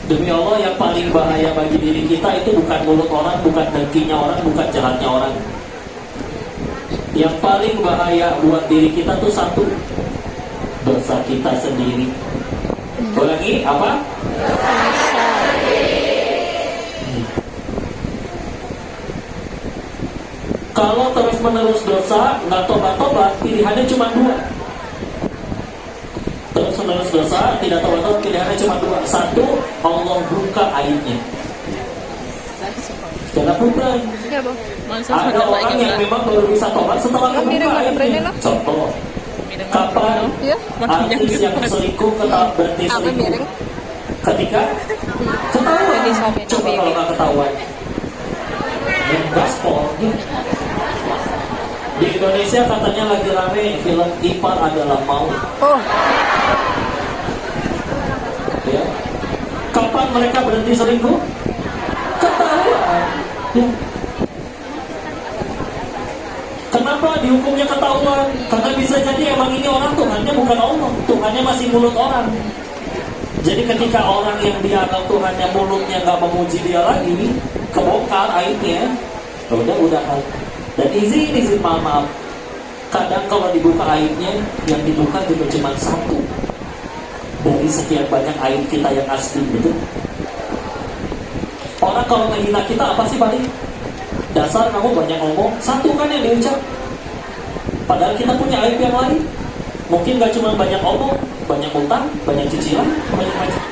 Demi Allah, yang paling bahaya bagi diri kita itu bukan mulut orang, bukan dengkinya orang, bukan jahatnya orang. Yang paling bahaya buat diri kita tuh satu, dosa kita sendiri. Ulangi, apa? Kalau terus menerus dosa, nggak tobat-tobat, pilihannya cuma dua. Terus menerus dosa, tidak tobat-tobat, pilihannya cuma dua. Satu, Allah buka aibnya. Karena bukan. Ada orang yang memang baru bisa tobat setelah membuka aibnya. Contoh, kapan artis yang selingkuh berhenti selingkuh? Ketika ketahuan. Coba kalau nggak ketahuan, yang gaspol. Di Indonesia katanya lagi rame film Ipar Adalah Maut. Ya. Kapan mereka berhenti selingkuh? Ketahuan. Ya. Kenapa dihukumnya ketahuan? Karena bisa jadi emang ini orang Tuhannya bukan Allah, Tuhannya masih mulut orang. Jadi ketika orang yang dianggap Tuhannya mulutnya nggak memuji dia lagi, kebongkar aibnya, udah. Dan izin maaf. Kadang kalau dibuka aibnya, yang dibuka juga cuma satu dari sekian banyak aib kita yang asli, gitu. Orang kalau menghina kita apa sih paling? Dasar kamu banyak ngomong, satu kan yang diucap. Padahal kita punya aib yang lain. Mungkin gak cuma banyak omong, banyak utang, banyak cicilan, banyak macam.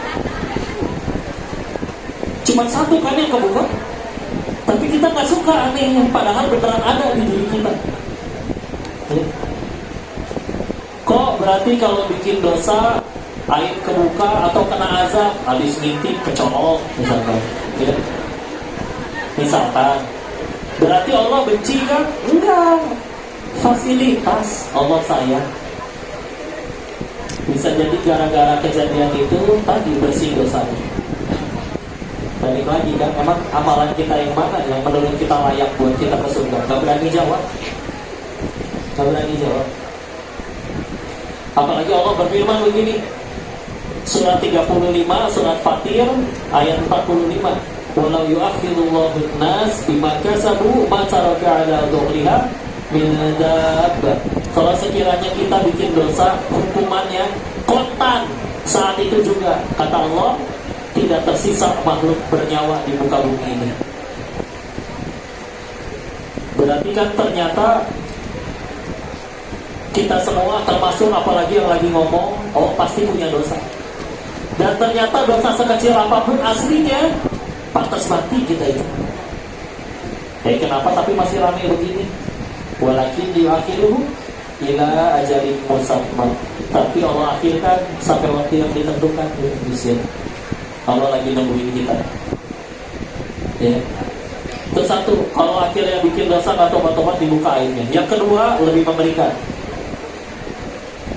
Cuma satu kan yang kebuka. Tapi kita gak suka anehnya, padahal beneran ada di diri kita. Kok berarti kalau bikin dosa, aib kebuka atau kena azab, habis ngintip kecolok misalkan, ya. Misalkan, berarti Allah benci kan? Enggak, fasilitas Allah sayang. Bisa jadi gara-gara kejadian itu tadi bersih dosanya. Balik lagi kan, emang amalan kita yang mana yang menurut kita layak buat kita ke surga? Gak berani jawab. Apalagi Allah berfirman begini, surat 35, surat Fatir, ayat 45. Walau yu'akhirullahu an-nas bima kasabu ma taraka ala dhuhriha min dabbah. Kalau sekiranya kita bikin dosa, hukumannya kontan saat itu juga, kata Allah, tidak tersisa makhluk bernyawa di muka bumi ini. Berarti kan ternyata kita semua, termasuk apalagi yang lagi ngomong, pasti punya dosa. Dan ternyata dosa sekecil apapun aslinya pantas mati kita itu. Kenapa tapi masih ramai begini? Walakin diakhiruhu ila ajalin musamma. Tapi Allah akhirkan sampai waktu yang ditentukan. Allah lagi nungguin kita. Ya. Itu satu, kalau akhirnya bikin dosa nggak tobat-tobat dibuka aibnya. Yang kedua lebih mengerikan.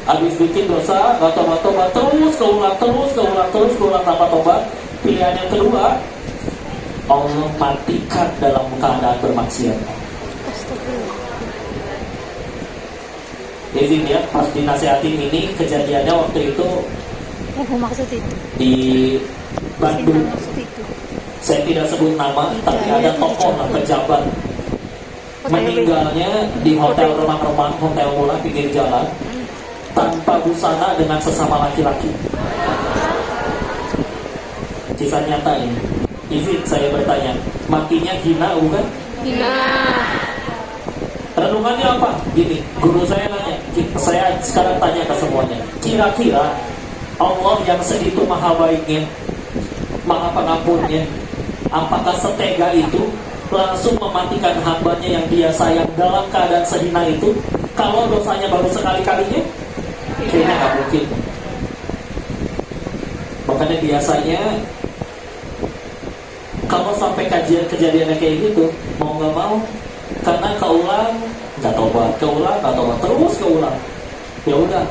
Habis bikin dosa nggak tobat-tobat, terus keulang tanpa tobat. Pilihan yang kedua, Allah matikan dalam keadaan bermaksiat. Izin ya, pas dinasihatin ini kejadiannya waktu itu di Bandung. Saya tidak sebut nama, tapi ada tokoh pejabat meninggalnya di hotel remang-remang, hotel murah pinggir jalan, tanpa busana dengan sesama laki-laki. Kisah nyata ini. Izin saya bertanya, matinya hina bukan? Hina. Renungannya apa? Gini, guru saya nanya, saya sekarang tanya ke semuanya, kira-kira Allah yang segitu maha baiknya, maha pengampunnya, apakah setega itu langsung mematikan hambanya yang dia sayang dalam keadaan sehina itu, kalau dosanya baru sekali-kalinya? Kayaknya nggak mungkin. Makanya biasanya kalau sampai kejadiannya kayak gitu, mau nggak mau, karena keulang nggak tobat, terus keulang. Ya udah,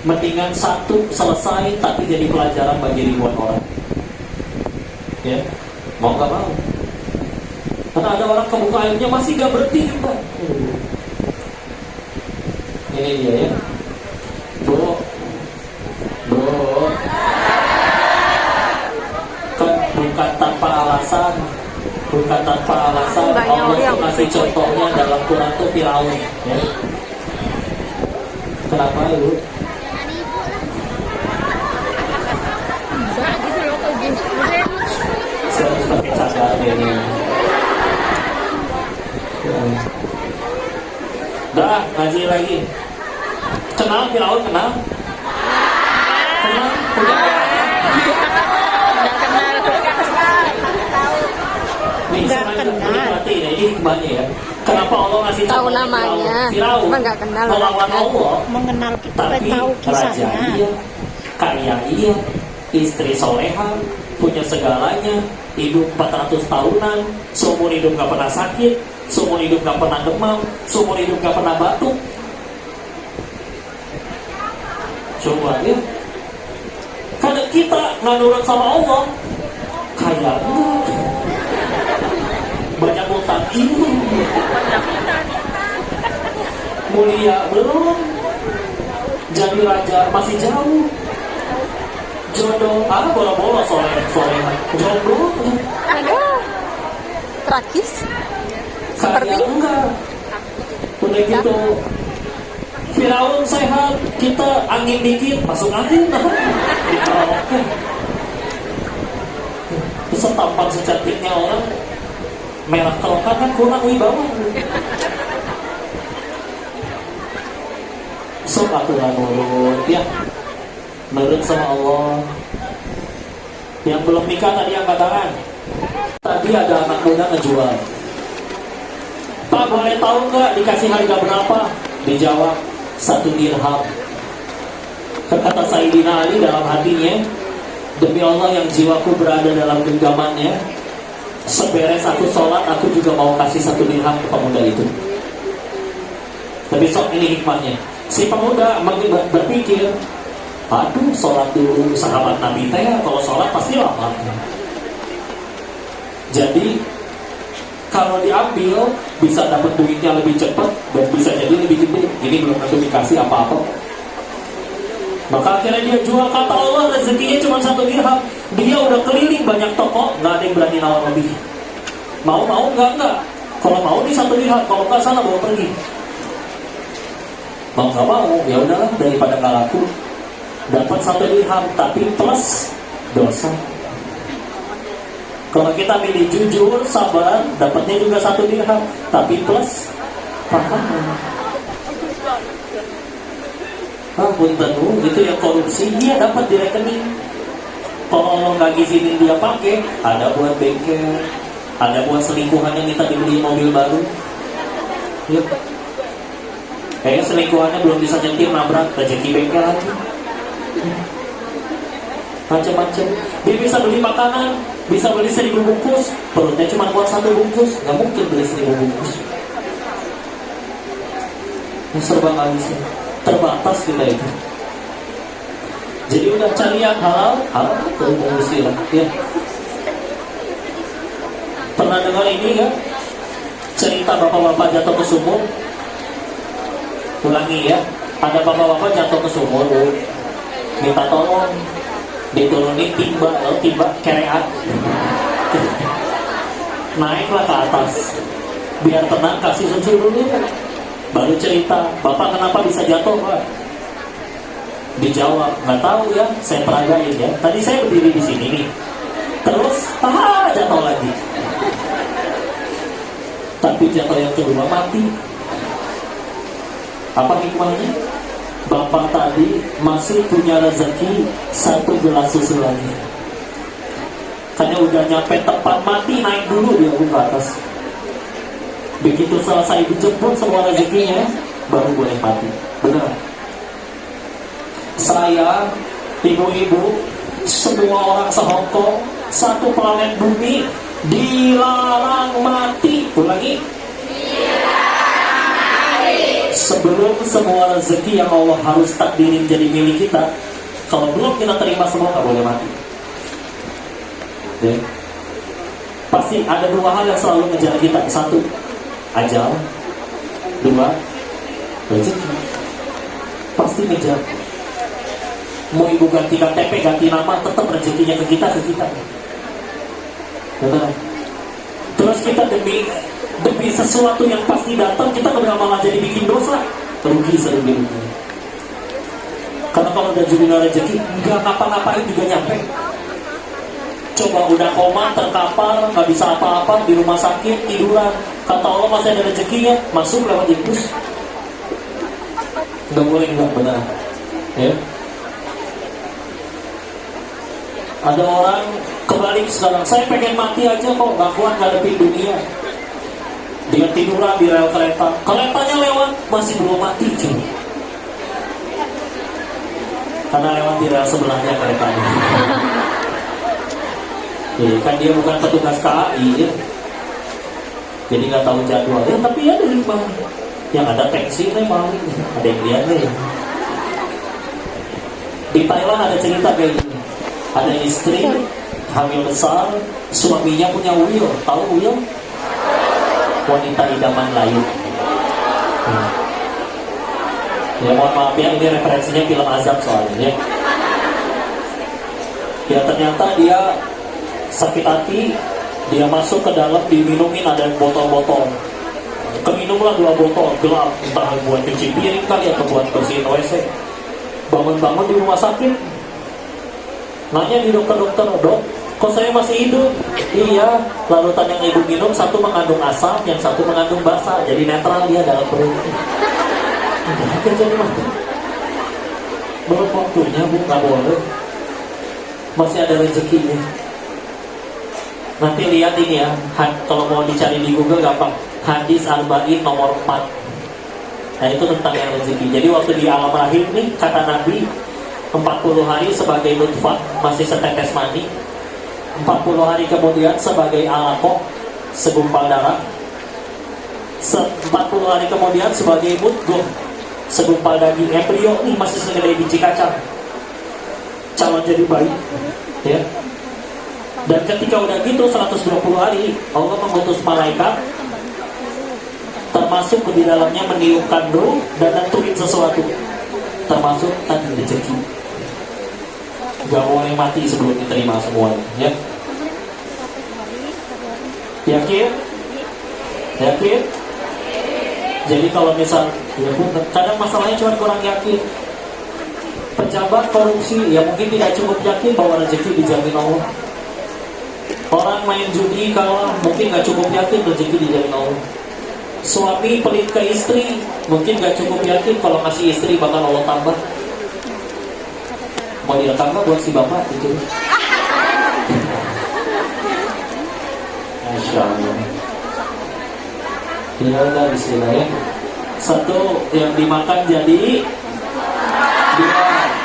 mendingan satu selesai tapi jadi pelajaran bagi ribuan orang. Ya, mau nggak mau. Karena ada orang kebuka airnya masih nggak berhenti juga. Ini dia ya, bro. Kan alasan, bukan tanpa alasan. Allah itu kasih contohnya dalam Quran tuh Firaun, ya. Kenapa Ibu? Saya harus pakai cadar ini. Dah, ngaji lagi. Kenal Firaun, kenal? Kenal? Nih, mati ya, ini hikmahnya ya. Kenapa Allah ngasih tahu namanya? Firaun Cuma nggak kenal melawan Allah. Mengenal kita, Tapi tahu kisahnya. raja iya, kaya iya, istri soleha, punya segalanya, hidup 400 tahunan, seumur hidup gak pernah sakit, seumur hidup gak pernah demam, seumur hidup gak pernah batuk. Coba ya, karena kita nggak nurut sama Allah, kaya banyak utang ibu, mulia belum, jadi raja masih jauh, jodoh bola-bola soleh jodoh tragis seperti enggak. Udah gitu Firaun sehat, kita angin dikit masuk angin dikaraoke. Setampan secantiknya orang merah kerokan kan kurang wibawa. Sok aku gak nurut ya, nurut sama Allah. Yang belum nikah tadi angkat tangan. Tadi ada anak muda ngejual. Pak boleh tahu nggak dikasih harga berapa? Dijawab 1 dirham. Kata Sayyidina Ali dalam hatinya, demi Allah yang jiwaku berada dalam genggamannya, seberes aku sholat aku juga mau kasih 1 dirham ke pemuda itu. Tapi sok ini hikmahnya, si pemuda berpikir, aduh sholat dulu sahabat Nabi teh, kalau sholat pasti lama. Jadi kalau diambil bisa dapat duitnya lebih cepat dan bisa jadi lebih gede. Ini belum tentu dikasih apa-apa. Maka akhirnya dia jual. Kata Allah rezekinya cuma 1 dirham. Dia udah keliling banyak toko, nggak ada yang berani nawar lebih. Mau nggak. Kalau mau di 1 dirham, kalau nggak sana bawa pergi. Mau nggak mau, ya udahlah daripada nggak laku. Dapat 1 dirham tapi plus dosa. Kalau kita milih jujur, sabar, dapatnya juga 1 dirham, tapi plus pahala. Punten itu ya korupsi, dia dapat di rekening. Kalau Allah nggak ngizinin dia pakai, ada buat bengkel, ada buat selingkuhannya minta dibeli mobil baru. Yuk. Kayaknya selingkuhannya belum bisa nyetir, nabrak rezeki bengkel lagi. Macam-macam. Dia bisa beli makanan, bisa beli 1000 bungkus, perutnya cuma buat 1 bungkus, nggak mungkin beli 1000 bungkus. Serba nggak bisa, terbatas kita itu. Jadi udah cari yang halal terus ya. Pernah dengar ini kan? Cerita bapak-bapak jatuh ke sumur. Ulangi ya, ada bapak-bapak jatuh ke sumur, minta tolong diturunin timba kerean, naiklah ke atas biar tenang, kasih susu dulu baru cerita, bapak kenapa bisa jatuh pak? Dijawab, nggak tahu ya, saya peragain ya, tadi saya berdiri di sini nih, terus jatuh lagi, tapi jatuh yang kedua mati. Apa hikmahnya? Bapak tadi masih punya rezeki 1 gelas susu lagi. Karena udah nyampe tempat mati, naik dulu dia ke atas. Begitu selesai dijemput semua rezekinya, baru boleh mati. Benar. Saya, ibu-ibu, semua orang se-Hongkong, 1 planet bumi dilarang mati. Ulangi. Sebelum semua rezeki yang Allah harus takdirin jadi milik kita, kalau belum kita terima semua, nggak boleh mati. Ya. Pasti ada 2 hal yang selalu ngejar kita. 1, ajal. 2, rezeki. Pasti ngejar. Mau ibu ganti KTP, ganti nama, tetap rezekinya ke kita. Betul. Terus kita demi sesuatu yang pasti datang, kita malah jadi bikin dosa, rugi serugi-rugi. Karena kalau udah judulnya rezeki, nggak ngapa-ngapain juga nyampe. Coba udah koma, terkapar, nggak bisa apa-apa, di rumah sakit, tiduran. Kata Allah masih ada rezekinya, masuk lewat infus. Nggak boleh, nggak benar. Ya. Ada orang kebalik sekarang, saya pengen mati aja kok, gak kuat ngadepin dunia. Dia tiduran di rel kereta, keretanya lewat, masih belum mati cuy. Karena lewat di rel sebelahnya keretanya. Jadi kan dia bukan petugas KAI ya. Jadi gak tahu jadwal ya, tapi ya dari mana yang ada tensi nih paling ada yang lihat nih. Di Thailand ada cerita kayak gini. Ada istri hamil besar, suaminya punya uyur. Tahu uyur? Wanita idaman lain. Ya mohon maaf ya, ini referensinya film azab soalnya ya. Ya ternyata dia sakit hati, dia masuk ke dalam, diminumin ada botol-botol. Keminumlah 2 botol gelap, entah buat cuci piring kali atau buat bersihin WC. Bangun-bangun di rumah sakit, nanya di dokter-dokter, dok, kok saya masih hidup? Iya, larutan yang ibu minum satu mengandung asam, yang satu mengandung basa, jadi netral dia dalam perut. Oke, jadi mati. Belum waktunya, bu, nggak boleh. Masih ada rezekinya. Nanti lihat ini ya, kalau mau dicari di Google gampang. Hadis Arba'in nomor 4. Nah itu tentang yang rezeki. Jadi waktu di alam rahim nih, kata Nabi, 40 hari sebagai nutfah, masih setetes mani. 40 hari kemudian sebagai alaqah, segumpal darah. 40 hari kemudian sebagai mudghah, segumpal daging embrio, nih masih segede biji kacang, calon jadi bayi ya. Dan ketika udah gitu 120 hari, Allah mengutus malaikat, termasuk di dalamnya meniupkan roh dan nentuin sesuatu, termasuk tadi rezeki. Gak boleh mati sebelum diterima semuanya ya. Yakin? Yakin? Jadi kalau misal ya pun kadang masalahnya cuma kurang yakin. Pejabat korupsi ya mungkin tidak cukup yakin bahwa rezeki dijamin Allah. Orang main judi kalah mungkin gak cukup yakin rezeki dijamin Allah. Suami pelit ke istri mungkin gak cukup yakin kalau ngasih istri bakal Allah tambah. Mau direkam gak buat si bapak itu? Masya Allah. Ya udah bismillah ya. 1 yang dimakan jadi, 2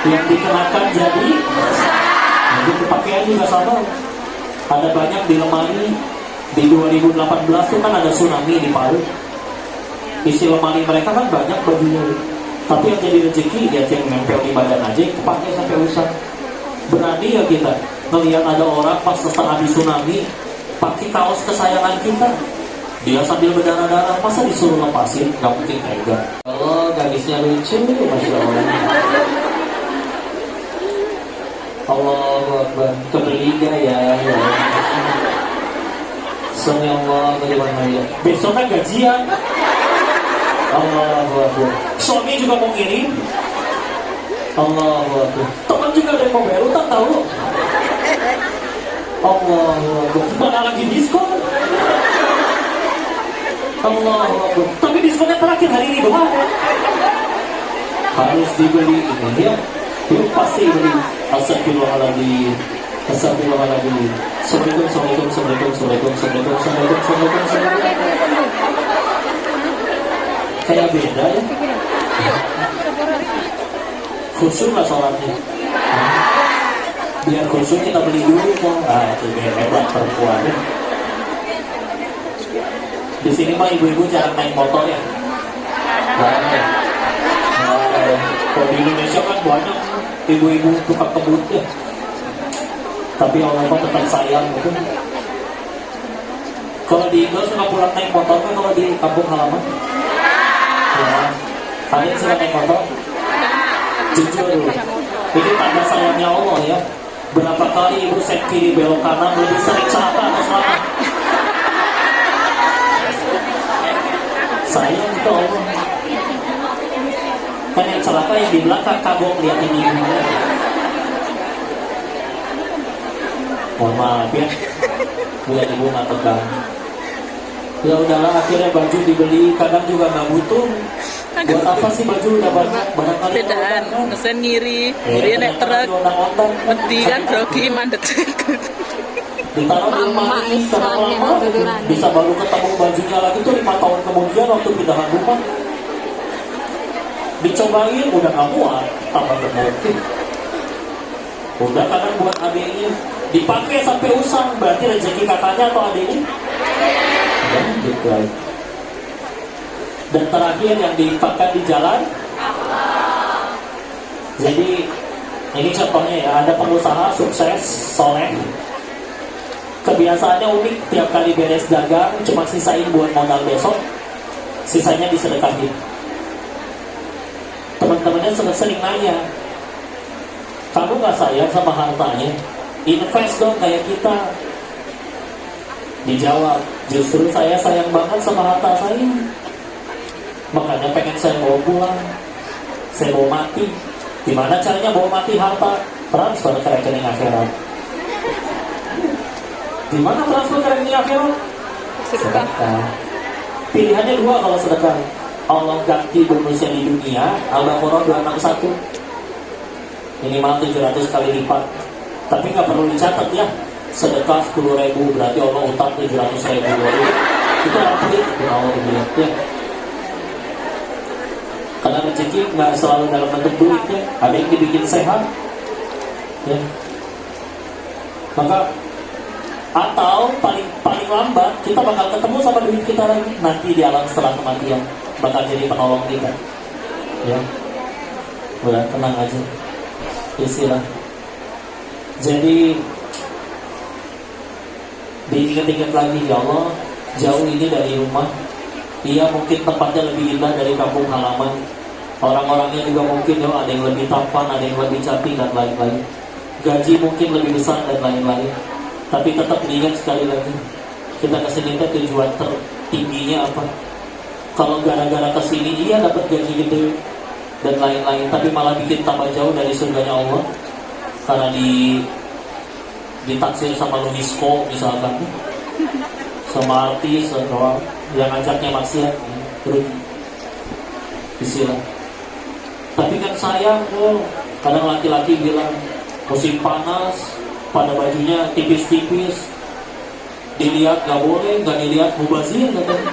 yang dikenakan jadi. Nanti pakaian juga sama. Ada banyak di lemari. Di 2018 tuh kan ada tsunami di Palu. Isi lemari mereka kan banyak bajunya. Tapi yang jadi rezeki ya yang nempel di badan aja, kepake sampai rusak. Berani ya kita ngelihat ada orang pas setelah habis tsunami pakai kaos kesayangan kita, dia sambil berdarah-darah, masa disuruh lepasin? Gak mungkin tega. Oh, gadisnya lucu, masya Allah. Allahu Akbar, keberliga ya. Sami Allah, bagaimana. Besoknya gajian. Allahu Akbar. Suami juga mau ngirim. Allahu Akbar. Teman juga ada yang mau bayar utang tahu. Allahu Akbar. Mana lagi diskon? Allahu Akbar. Tapi diskonnya terakhir hari ini doang. Harus dibeli ini ya. Yuk pasti beli. Astagfirullahaladzim. Astagfirullahaladzim. Assalamualaikum. Kayak beda ya. Khusyuk lah sholatnya. Biar khusyuk kita beli dulu kok. Ah itu biar hebat perempuan ya. Di sini mah ibu-ibu jarang naik motor ya. Kalau di Indonesia kan banyak ibu-ibu tukang kebun ya. Tapi Allah tetap sayang gitu. Kalau di Indo suka pulang naik motor kan kalau di kampung halaman. Ya, kalian suka naik motor? Jujur, ini tanda sayangnya Allah ya. Berapa kali ibu set kiri belok kanan, lebih sering celaka atau selamat? Sayang itu Allah. Kan yang celaka yang di belakang kagok liatin ibunya. Mohon maaf ya, lihat ibu nggak tegang. Ya udahlah, akhirnya baju dibeli, kadang juga nggak butuh. Buat apa sih baju udah banyak, barangkali bedaan ngesen ngiri nek truk wedi kan grogi mandet ditaruh di rumah ini secara lama bisa baru ketemu bajunya lagi tuh 5 tahun kemudian waktu pindahan rumah. Dicobain udah nggak muat, tambah gemuk. Udah kadang buat adiknya dipakai sampai usang, berarti rezeki kakaknya atau adiknya? Dan gitu aja. Dan terakhir yang diinfakkan di jalan Allah. Jadi ini contohnya ya, ada pengusaha sukses, soleh. Kebiasaannya unik, tiap kali beres dagang cuma sisain buat modal besok, sisanya disedekahin. Teman-temannya sering nanya, kamu gak sayang sama hartanya? Invest dong kayak kita. Dijawab, justru saya sayang banget sama harta saya. Makanya pengen saya bawa pulang, saya bawa mati. Gimana caranya bawa mati harta? Transfer ke rekening akhirat. Gimana transfer ke rekening akhirat? Sedekah. Pilihannya dua kalau sedekah. Allah ganti bonusnya di dunia, Al-Baqarah 261. Minimal 700 kali lipat. Tapi nggak perlu dicatat ya. Sedekah 10.000 berarti Allah utang 700.000. Itu apa itu? Allah bilang ya. Karena rezeki nggak selalu dalam bentuk duit ya, ada yang dibikin sehat, ya. Maka atau paling lambat kita bakal ketemu sama duit kita lagi nanti di alam setelah kematian, bakal jadi penolong kita, ya. Udah tenang aja, istilah. Jadi diingat-ingat lagi ya Allah, jauh ini dari rumah. Iya mungkin tempatnya lebih indah dari kampung halaman. Orang-orangnya juga mungkin ya, ada yang lebih tampan, ada yang lebih cantik dan lain-lain. Gaji mungkin lebih besar dan lain-lain. Tapi tetap diingat sekali lagi, kita kesini tujuan tertingginya apa? Kalau gara-gara kesini iya dapat gaji gede dan lain-lain, tapi malah bikin tambah jauh dari surganya Allah karena ditaksir sama Lunisco misalkan, sama artis atau yang ngajaknya maksiat, rugi. Istilah. Tapi kan sayang, kadang laki-laki bilang musim panas, pada bajunya tipis-tipis, dilihat nggak boleh, nggak dilihat mubazir katanya.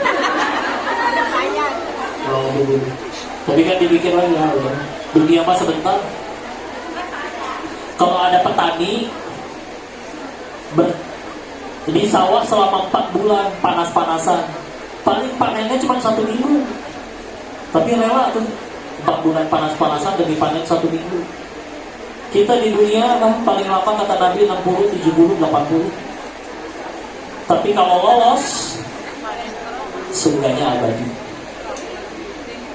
Tapi kan dipikir lagi ya, dunia mah sebentar. Kalau ada petani di sawah selama 4 bulan panas-panasan, paling panennya cuma 1 minggu. Tapi rela tuh 4 bulan panas-panasan demi panen 1 minggu. Kita di dunia paling lama kata Nabi 60, 70, 80. Tapi kalau lolos surganya abadi.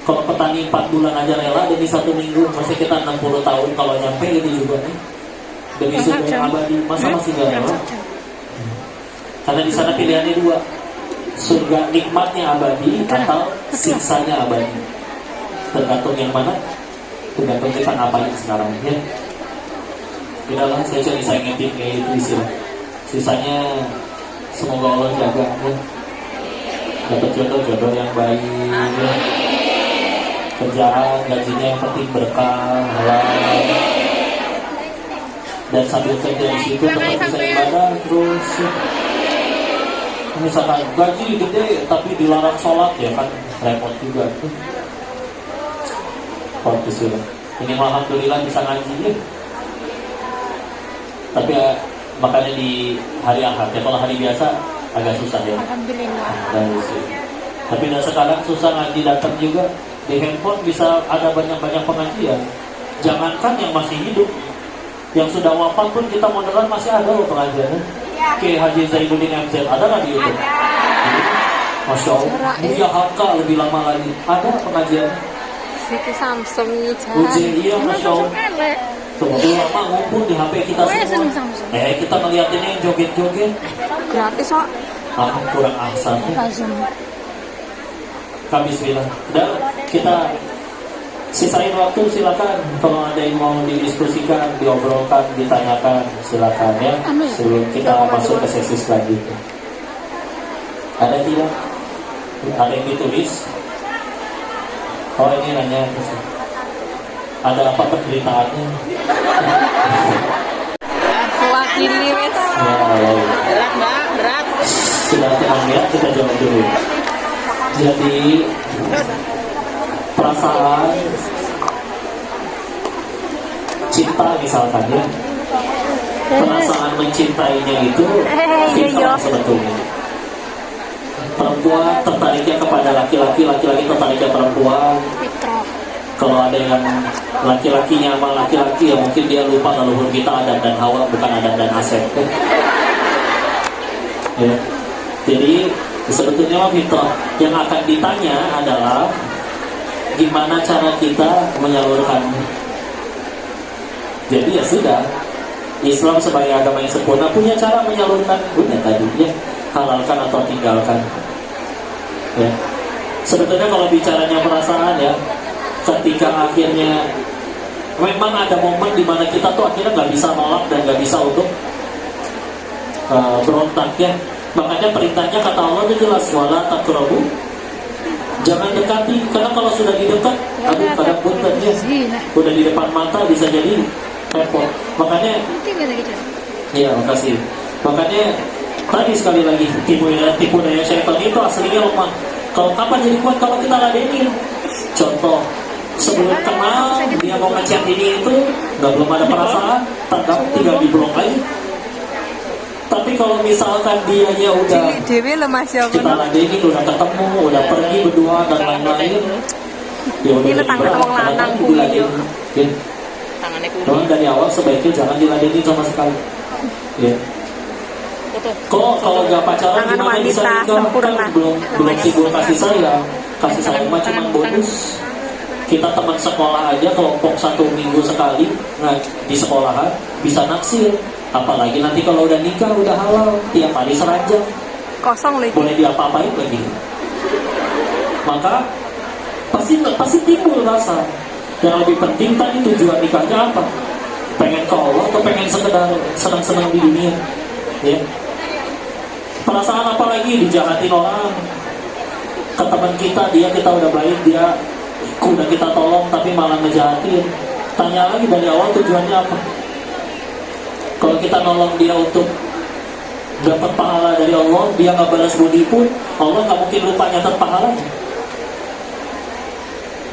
Kalau petani 4 bulan aja rela demi 1 minggu, masa kita 60 tahun kalau nyampe itu juga nih demi surga yang abadi, masa masih gak rela? Karena di sana pilihannya 2, surga nikmatnya abadi atau siksanya abadi. Tergantung yang mana, tergantung kita ngapain sekarang ya. Tidaklah saya cuma bisa ngingetin kayak itu istilah. Sisanya semoga Allah jaga ya. Dapat jodoh yang baik ya. Kerjaan gajinya yang penting berkah halal. Dan sambil kerja di situ tetap bisa ibadah terus ya. Misalkan gaji gede tapi dilarang sholat ya kan repot juga tuh. Ini alhamdulillah bisa ngaji ya. Tapi ya, makanya di hari Ahad ya, kalau hari biasa agak susah ya. Alhamdulillah. Tapi dan sekarang susah ngaji datang juga. Di handphone bisa ada banyak-banyak pengajian. Jangankan yang masih hidup, yang sudah wafat pun kita modern masih ada loh pengajiannya. Kayak Haji Zainuddin MZ ada nggak di YouTube? Masya Allah, Buya Hamka lebih lama lagi ada pengajian. Siti Samsung Ujian iya Masya Allah. Tuh, ulama ngumpul di HP kita semua. Kita ngeliatinnya yang joget-joget. Gratis kok. Kurang asal. Kami bismillah. Dan kita sisain waktu, silakan. Kalau ada yang mau didiskusikan, diobrolkan, ditanyakan, silakan ya. Sebelum kita masuk ke sesi selanjutnya. Ada tidak? Ada yang ditulis? Oh, ini nanya. Ada apa penderitaannya? Mewakili wes. Berat mbak, berat. Sudah tenang ya, kita jawab dulu. Jadi perasaan cinta misalkan ya, perasaan mencintainya itu fitrah sebetulnya. Perempuan tertariknya kepada laki-laki, laki-laki tertariknya perempuan. Kalau ada yang laki-lakinya sama laki-laki, ya mungkin dia lupa leluhur kita Adam dan Hawa, bukan Adam dan Asep. Ya. Jadi sebetulnya fitrah yang akan ditanya adalah gimana cara kita menyalurkannya. Jadi ya sudah, Islam sebagai agama yang sempurna punya cara menyalurkan, punya tadi ya, halalkan atau tinggalkan. Ya. Sebetulnya kalau bicaranya perasaan ya, ketika akhirnya memang ada momen di mana kita tuh akhirnya nggak bisa nolak dan nggak bisa untuk berontak ya. Makanya perintahnya kata Allah itu jelas, wala taqrabu, jangan dekati, karena kalau sudah didekat, aduh kadang punten ya, udah di depan mata bisa jadi repot. Makanya, iya makasih. Makanya tadi sekali lagi tipu daya syaitan itu aslinya lemah. Kalau kapan jadi kuat? Kalau kita ladenin. Contoh, sebelum kenal dia mau ngechat ini itu belum ada perasaan, tangkap tinggal di blok aja. Tapi kalau misalkan dianya udah kita ladenin, udah ketemu, udah pergi berdua dan lain-lain, ya udah jadi berat, kadang diladenin. Memang dari awal sebaiknya jangan diladenin sama sekali. Ya. Kalau nggak pacaran gimana bisa nikah? Kan belum timbul kasih sayang mah cuma bonus. Kita teman sekolah aja kelompok 1 minggu sekali, nah di sekolahan bisa naksir. Apalagi nanti kalau udah nikah, udah halal, tiap hari seranjang, kosong lagi, boleh diapa-apain lagi. Maka pasti timbul rasa. Yang lebih penting tadi tujuan nikahnya apa? Pengen ke Allah atau pengen sekedar senang-senang di dunia? Ya. Perasaan apa lagi? Dijahatin orang, ke teman kita udah baik, dia udah kita tolong tapi malah ngejahatin. Tanya lagi dari awal tujuannya apa? Kalau kita nolong dia untuk dapat pahala dari Allah, dia nggak balas budi pun, Allah nggak mungkin lupa nyatet pahalanya.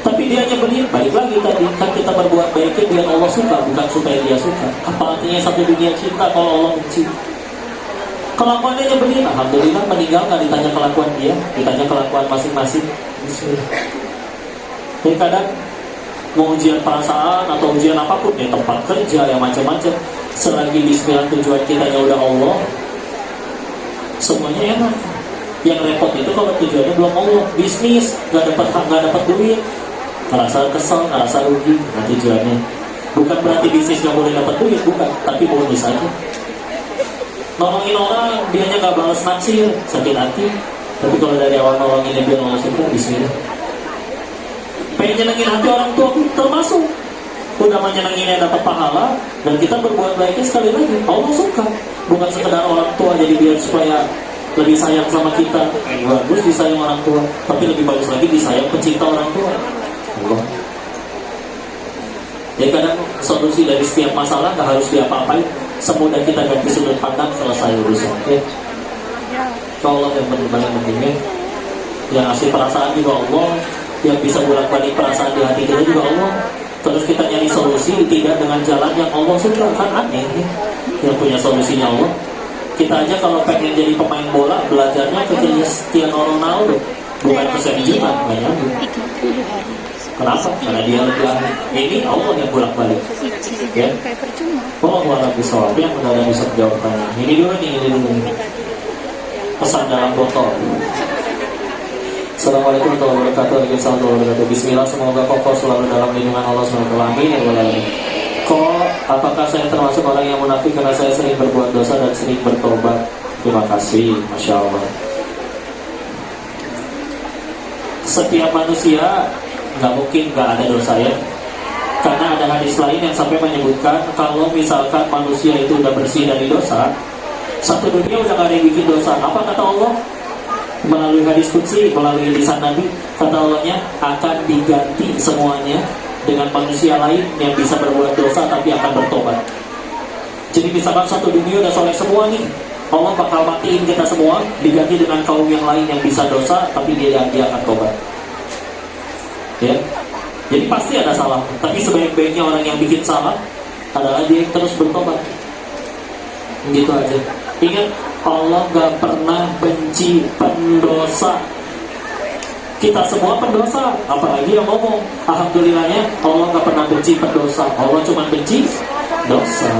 Tapi dia nyebelin, balik lagi tadi, kan kita berbuat baiknya biar Allah suka, bukan supaya dia suka. Apa artinya satu dunia cinta kalau Allah benci? Kelakuannya nyebelin, alhamdulillah meninggal nggak ditanya kelakuan dia, ditanya kelakuan masing-masing. Jadi kadang mau ujian perasaan atau ujian apapun ya, tempat kerja yang macam-macam, selagi bismillah tujuan kita ya udah Allah, semuanya enak. Yang repot itu kalau tujuannya belum Allah, bisnis nggak dapat duit, ngerasa kesel, ngerasa rugi. Nah tujuannya bukan berarti bisnis nggak boleh dapat duit, bukan, tapi bonus aja. Nolongin orang, dianya nggak balas naksir, sakit hati. Tapi kalau dari awal nolonginnya biar Allah suka, bismillah. Pengen nyenengin hati orang tua pun termasuk. Udah menyenanginnya dapat pahala, dan kita berbuat baiknya sekali lagi Allah suka. Bukan sekedar orang tua jadi biar supaya lebih sayang sama kita. Bagus disayang orang tua, tapi lebih bagus lagi disayang pencipta orang tua, Allah. Jadi kadang solusi dari setiap masalah gak harus diapa-apain, semudah kita ganti sudut pandang, selesai urusan. Ya. Allah yang benar-benar pentingnya, yang ngasih perasaan juga Allah, yang bisa bolak-balik perasaan di hati kita juga Allah. Terus kita nyari solusi tidak dengan jalan yang Allah suka, kan aneh ya? Yang punya solusinya Allah. Kita aja kalau pengen jadi pemain bola, belajarnya ke Cristiano Ronaldo, bukan ke Benzema, nggak nyambung. Kenapa? Karena dia lebih ahli. Ini Allah yang bolak-balik. Ya. Oh, Allah bisa yang benar bisa jawab tanya. Ini dulu. Pesan dalam botol. Assalamualaikum warahmatullahi wabarakatuh. Bismillah, semoga kokoh selalu dalam lindungan Allah SWT. Amin. Kok Apakah saya termasuk orang yang munafik karena saya sering berbuat dosa dan sering bertobat? Terima kasih, Masya Allah. Setiap manusia nggak mungkin nggak ada dosa ya. Karena ada hadis lain yang sampai menyebutkan kalau misalkan manusia itu udah bersih dari dosa, satu dunia udah gak ada yang bikin dosa. Apa kata Allah? Melalui hadis qudsi, melalui lisan Nabi, kata Allahnya akan diganti semuanya dengan manusia lain yang bisa berbuat dosa tapi akan bertobat. Jadi misalkan satu dunia udah soleh semua nih, Allah bakal matiin kita semua, diganti dengan kaum yang lain yang bisa dosa tapi dia akan tobat. Ya, jadi pasti ada salah, tapi sebaik-baiknya orang yang bikin salah adalah dia yang terus bertobat. Gitu aja. Ingat, Allah gak pernah benci pendosa. Kita semua pendosa, apalagi yang ngomong. Alhamdulillahnya Allah gak pernah benci pendosa. Allah cuma benci dosa.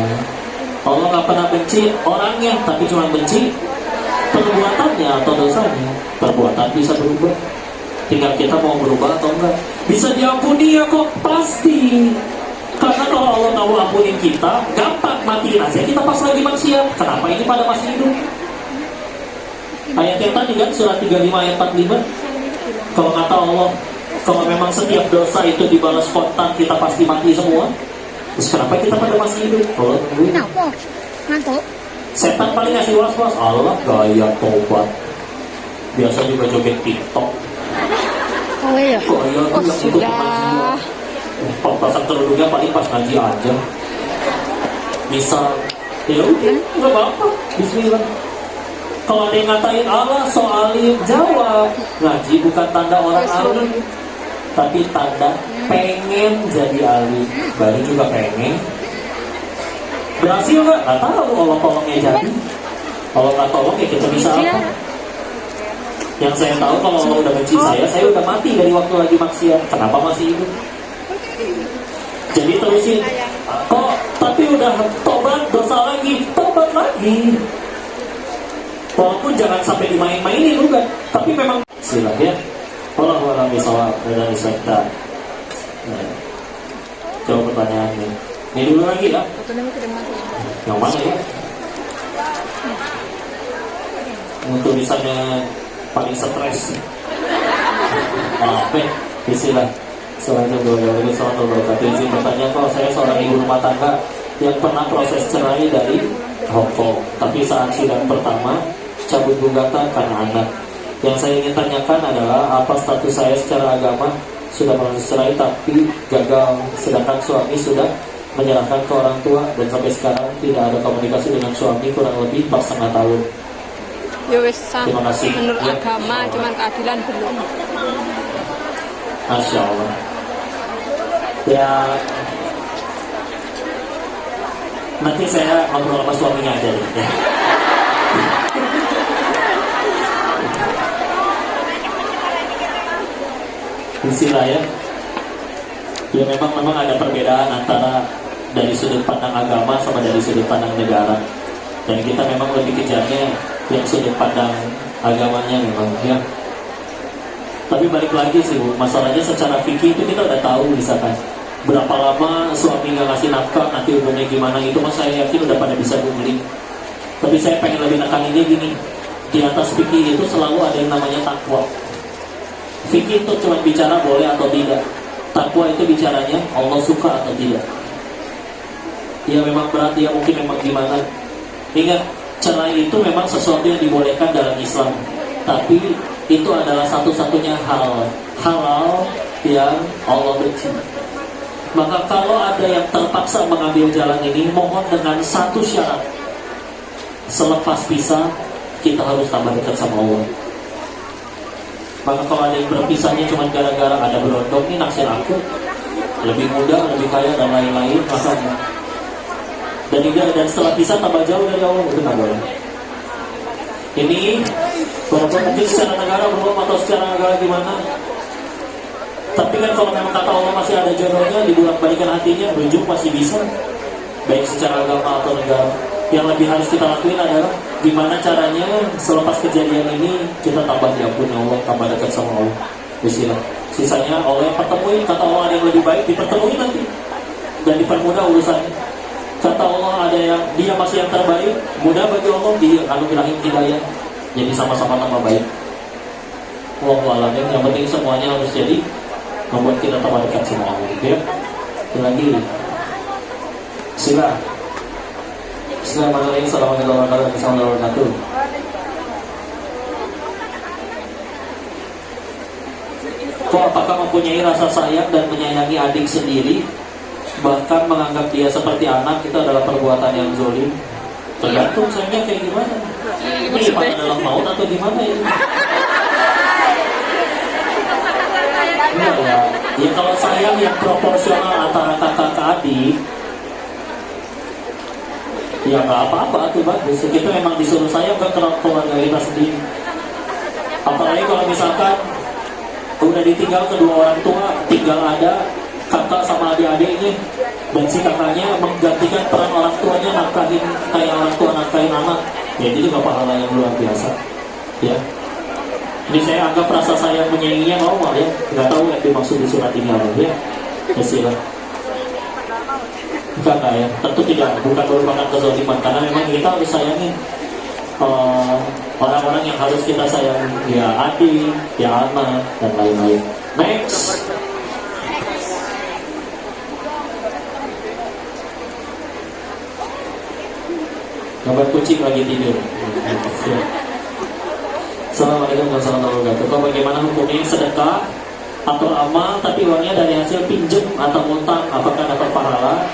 Allah gak pernah benci orangnya, tapi cuma benci perbuatannya atau dosanya. Perbuatan bisa berubah, tinggal kita mau berubah atau enggak. Bisa diampuni ya kok, pasti. Karena kalau Allah tahu ampunin kita, gampang matiin aja kita pas lagi maksiat. Kenapa ini pada masih hidup? Ayat yang tadi kan surat 35 ayat 45. Kalau kata Allah, kalau memang setiap dosa itu dibalas spontan, kita pasti mati semua. Terus kenapa kita pada masih hidup? Allah tungguin. Kenapa? Ngantuk? Setan paling ngasih was-was. Allah gaya tobat. Biasa juga joget TikTok. Oh iya. Gaya Oh yang ikut sudah. pengajian. Pasang kerudungnya paling pas ngaji aja. Misal, ya udah, nggak apa-apa. Bismillah. Kalau ada yang ngatain Allah soalin, jawab. Ngaji bukan tanda orang alim, tapi tanda pengen jadi alim. Baru juga pengen. Berhasil nggak? Nggak tahu. Allah tolongnya jadi. Kalau nggak tolong ya kita bisa apa? Yang saya tahu kalau Allah udah benci saya udah mati dari waktu lagi maksiat. Kenapa masih hidup? Jadi terusin. Kok tapi udah tobat dosa lagi, tobat lagi. Walaupun jangan sampai dimain-mainin juga, tapi memang silah ya. Wallahu a'lam bishawab dan isyarat. Coba pertanyaannya. Ini dulu lagi ya. Yang mana ya? Untuk tulisannya paling stres. Apa? Istilah. Assalamualaikum warahmatullahi wabarakatuh. Izin bertanya, kalau saya seorang ibu rumah tangga yang pernah proses cerai dari Hong Kong, tapi saat sidang pertama cabut gugatan karena anak. Yang saya ingin tanyakan adalah apa status saya secara agama? Sudah proses cerai tapi gagal, sedangkan suami sudah menyerahkan ke orang tua dan sampai sekarang tidak ada komunikasi dengan suami kurang lebih 4,5 tahun. Ya wis Terima kasih. menurut Ya. agama, cuman keadilan belum. Masya Allah. Ya, nanti saya ngobrol sama suaminya aja deh. Ya. Istilah ya. Ya memang ada perbedaan antara dari sudut pandang agama sama dari sudut pandang negara. Dan kita memang lebih kejarnya yang sudut pandang agamanya memang ya. Tapi balik lagi sih Bu, masalahnya secara fikih itu kita udah tahu misalkan berapa lama suami nggak ngasih nafkah, nanti umurnya gimana, itu mas saya yakin udah pada bisa googling. Tapi saya pengen lebih nekaninnya gini, di atas fikih itu selalu ada yang namanya takwa. Fikih itu cuma bicara boleh atau tidak. Takwa itu bicaranya Allah suka atau tidak. Ya memang berat, ya mungkin memang gimana. Ingat, cerai itu memang sesuatu yang dibolehkan dalam Islam. Tapi itu adalah satu-satunya halal yang Allah benci. Maka kalau ada yang terpaksa mengambil jalan ini, mohon dengan satu syarat. Selepas pisah, kita harus tambah dekat sama Allah. Maka kalau ada yang berpisahnya cuma gara-gara ada berondong, ini naksir aku, lebih muda, lebih kaya, dan lain-lain, maka dan setelah pisah tambah jauh dari Allah, itu nggak boleh. Ini walaupun mungkin secara negara belum atau secara negara gimana, tapi kan kalau memang kata Allah masih ada jodohnya, dibolak-balikan hatinya, rujuk masih bisa, baik secara agama atau negara. Yang lebih harus kita lakuin adalah gimana caranya selepas kejadian ini kita tambah diampuni Allah, tambah dekat sama Allah. Bismillah. Sisanya Allah yang pertemuin, kata Allah ada yang lebih baik, dipertemuin nanti dan dipermudah urusannya. Kata Allah ada yang dia masih yang terbaik, mudah bagi Allah dia anugerahin hidayah, jadi sama-sama tambah baik. Wallahu a'lam. Yang penting semuanya harus jadi membuat kita tambah dekat sama Allah. Ya. Itu lagi. Sila. Bismillahirrahmanirrahim. Assalamualaikum warahmatullahi wabarakatuh. Kok apakah mempunyai rasa sayang dan menyayangi adik sendiri, bahkan menganggap dia seperti anak, itu adalah perbuatan yang zolim? Tergantung sayangnya kayak gimana. Ini pada dalam maut atau gimana ini? Ya kalau sayang yang proporsional antara kakak ke adik, ya nggak apa-apa tuh, bagus. Kita memang disuruh sayang ke keluarga kita sendiri. Apalagi kalau misalkan udah ditinggal kedua orang tua, tinggal ada kakak sama adik-adiknya, dan si kakaknya menggantikan peran orang tuanya, nafkahin kayak orang tua nafkahin anak, ya itu juga pahala yang luar biasa. Ya, ini saya anggap rasa sayang menyayanginya normal ya, nggak tahu yang dimaksud di surat ini apa ya. Sila. Bukan ya, tentu tidak, bukan merupakan kezaliman, karena memang kita harus sayangi orang-orang yang harus kita sayangi, ya adik, ya anak, dan lain-lain. Next. Gambar kucing lagi tidur. Assalamualaikum warahmatullahi wabarakatuh. Bagaimana hukumnya sedekah atau amal tapi uangnya dari hasil pinjam atau utang, apakah dapat pahala?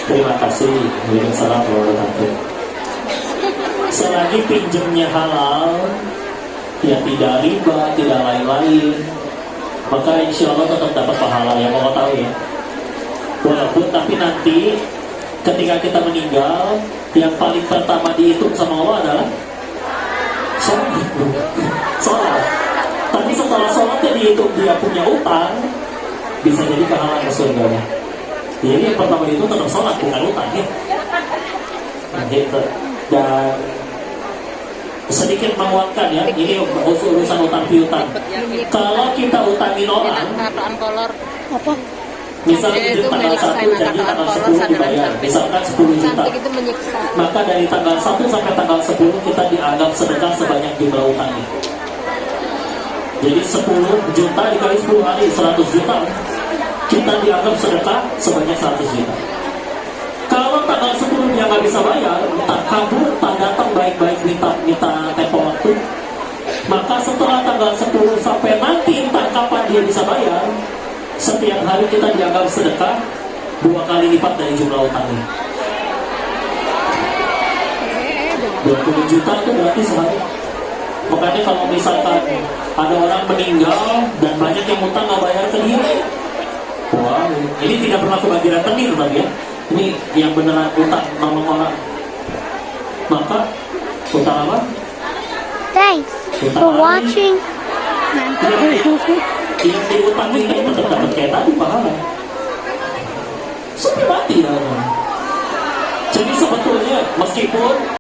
Terima kasih. Waalaikumsalam warahmatullahi wabarakatuh. Selagi pinjamnya halal, ya tidak riba, tidak lain-lain, maka insya Allah tetap dapat pahala, yang mau tahu ya. Walaupun tapi nanti ketika kita meninggal, yang paling pertama dihitung sama Allah adalah sholat. Sholat. Tapi setelah sholatnya dihitung dia punya utang, bisa jadi kehalang ke surganya. Jadi yang pertama dihitung tetap sholat, bukan utang ya. Nah, gitu. Dan sedikit menguatkan ya, ini urusan utang piutang. Kalau kita utangin orang, Apa? misalnya itu tanggal 1 jadi tanggal 10 dibayar, misalkan 10 juta, Itu menyiksa. maka dari tanggal 1 sampai tanggal 10 kita dianggap sedekah sebanyak jumlah utangnya. Jadi 10 juta dikali 10 hari 100 juta, kita dianggap sedekah sebanyak 100 juta. Kalau tanggal 10 dia nggak bisa bayar, tak kabur, tak datang baik-baik minta tempo waktu, maka setelah tanggal 10 sampai nanti entah kapan dia bisa bayar, setiap hari kita dianggap sedekah 2 kali lipat dari jumlah utangnya. 20 juta itu berarti sehari. Makanya kalau misalkan ada orang meninggal dan banyak yang utang nggak bayar ke dia, wah, ini tidak berlaku bagi rentenir tadi ya. Ini yang beneran utang nolong orang. Maka utang apa? Thanks Utang for hari. watching. Yang diutangin itu tetap dapat kayak tadi pahala. Sampai mati lah. Jadi sebetulnya meskipun